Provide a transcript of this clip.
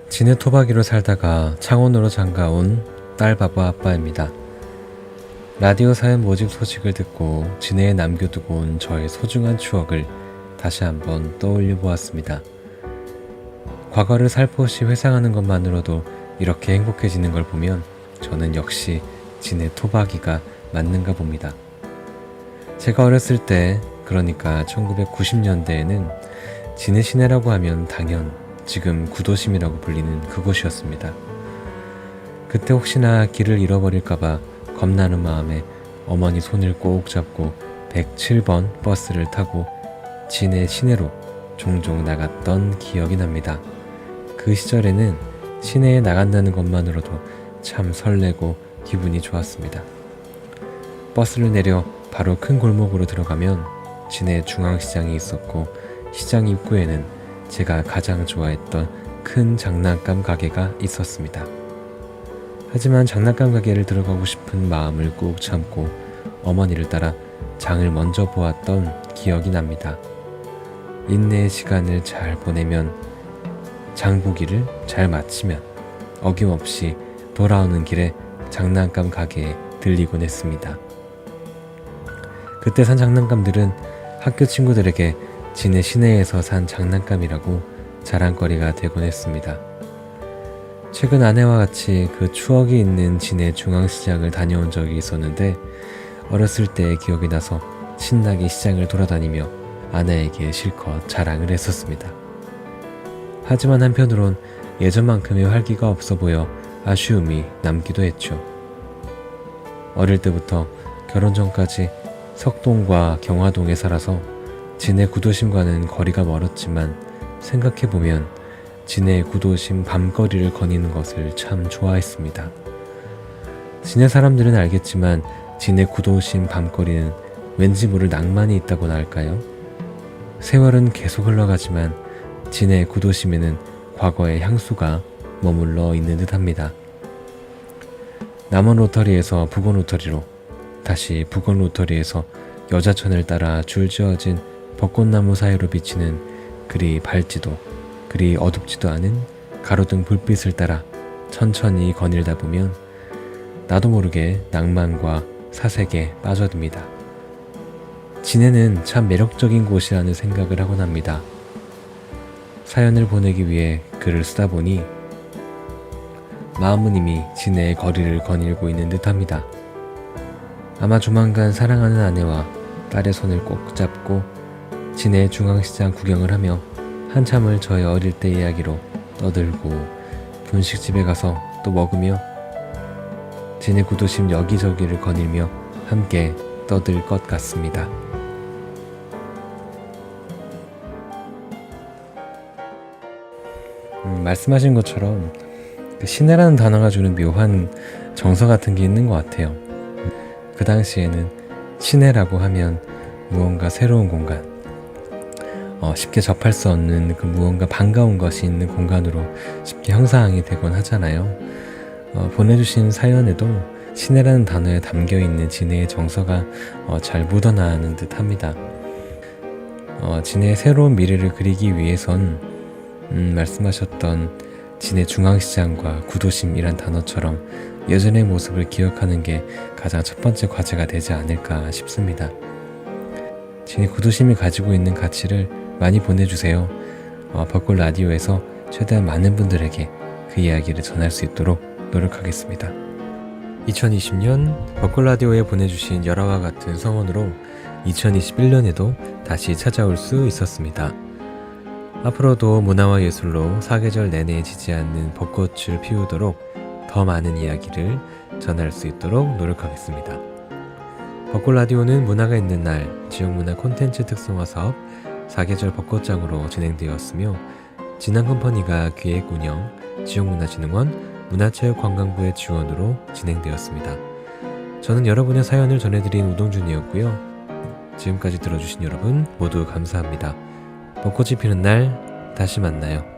진해 토박이로 살다가 창원으로 장가온 딸바보 아빠입니다. 라디오 사연 모집 소식을 듣고 진해에 남겨두고 온 저의 소중한 추억을 다시 한번 떠올려 보았습니다. 과거를 살포시 회상하는 것만으로도 이렇게 행복해지는 걸 보면 저는 역시 진해 토박이가 맞는가 봅니다. 제가 어렸을 때, 그러니까 1990년대에는 진해 시내라고 하면 당연 지금 구도심이라고 불리는 그곳이었습니다. 그때 혹시나 길을 잃어버릴까봐 겁나는 마음에 어머니 손을 꼭 잡고 107번 버스를 타고 진해 시내로 종종 나갔던 기억이 납니다. 그 시절에는 시내에 나간다는 것만으로도 참 설레고 기분이 좋았습니다. 버스를 내려 바로 큰 골목으로 들어가면 진해 중앙시장이 있었고, 시장 입구에는 제가 가장 좋아했던 큰 장난감 가게가 있었습니다. 하지만 장난감 가게를 들어가고 싶은 마음을 꾹 참고 어머니를 따라 장을 먼저 보았던 기억이 납니다. 인내의 시간을 잘 보내면, 장보기를 잘 마치면 어김없이 돌아오는 길에 장난감 가게에 들리곤 했습니다. 그때 산 장난감들은 학교 친구들에게 진해 시내에서 산 장난감이라고 자랑거리가 되곤 했습니다. 최근 아내와 같이 그 추억이 있는 진해 중앙시장을 다녀온 적이 있었는데, 어렸을 때의 기억이 나서 신나게 시장을 돌아다니며 아내에게 실컷 자랑을 했었습니다. 하지만 한편으론 예전만큼의 활기가 없어 보여 아쉬움이 남기도 했죠. 어릴 때부터 결혼 전까지 석동과 경화동에 살아서 진해 구도심과는 거리가 멀었지만, 생각해보면 진해 구도심 밤거리를 거니는 것을 참 좋아했습니다. 진해 사람들은 알겠지만 진해 구도심 밤거리는 왠지 모를 낭만이 있다고나 할까요? 세월은 계속 흘러가지만 진해 구도심에는 과거의 향수가 머물러 있는 듯합니다. 남원 로터리에서 북원 로터리로, 다시 북원 로터리에서 여자천을 따라 줄지어진 벚꽃나무 사이로 비치는 그리 밝지도 그리 어둡지도 않은 가로등 불빛을 따라 천천히 거닐다 보면 나도 모르게 낭만과 사색에 빠져듭니다. 진해는 참 매력적인 곳이라는 생각을 하곤 합니다. 사연을 보내기 위해 글을 쓰다 보니 마음은 이미 진해의 거리를 거닐고 있는 듯합니다. 아마 조만간 사랑하는 아내와 딸의 손을 꼭 잡고 진해 중앙시장 구경을 하며 한참을 저의 어릴 때 이야기로 떠들고 분식집에 가서 또 먹으며 진해 구도심 여기저기를 거닐며 함께 떠들 것 같습니다. 말씀하신 것처럼 그 시내라는 단어가 주는 묘한 정서 같은 게 있는 것 같아요. 그 당시에는 시내라고 하면 무언가 새로운 공간, 쉽게 접할 수 없는 그 무언가 반가운 것이 있는 공간으로 쉽게 형상이 되곤 하잖아요. 보내주신 사연에도 시내라는 단어에 담겨있는 진해의 정서가 잘 묻어나는 듯 합니다. 진해의 새로운 미래를 그리기 위해선 말씀하셨던 진해 중앙시장과 구도심이란 단어처럼 예전의 모습을 기억하는 게 가장 첫 번째 과제가 되지 않을까 싶습니다. 진해 구도심이 가지고 있는 가치를 많이 보내주세요. 벚꽃 라디오에서 최대한 많은 분들에게 그 이야기를 전할 수 있도록 노력하겠습니다. 2020년 벚꽃 라디오에 보내주신 열화와 같은 성원으로 2021년에도 다시 찾아올 수 있었습니다. 앞으로도 문화와 예술로 사계절 내내 지지 않는 벚꽃을 피우도록 더 많은 이야기를 전할 수 있도록 노력하겠습니다. 벚꽃 라디오는 문화가 있는 날 지역문화 콘텐츠 특성화 사업 사계절 벚꽃장으로 진행되었으며, 진앙컴퍼니가 기획 운영, 지역문화진흥원, 문화체육관광부의 지원으로 진행되었습니다. 저는 여러분의 사연을 전해드린 우동준이었고요. 지금까지 들어주신 여러분 모두 감사합니다. 벚꽃이 피는 날 다시 만나요.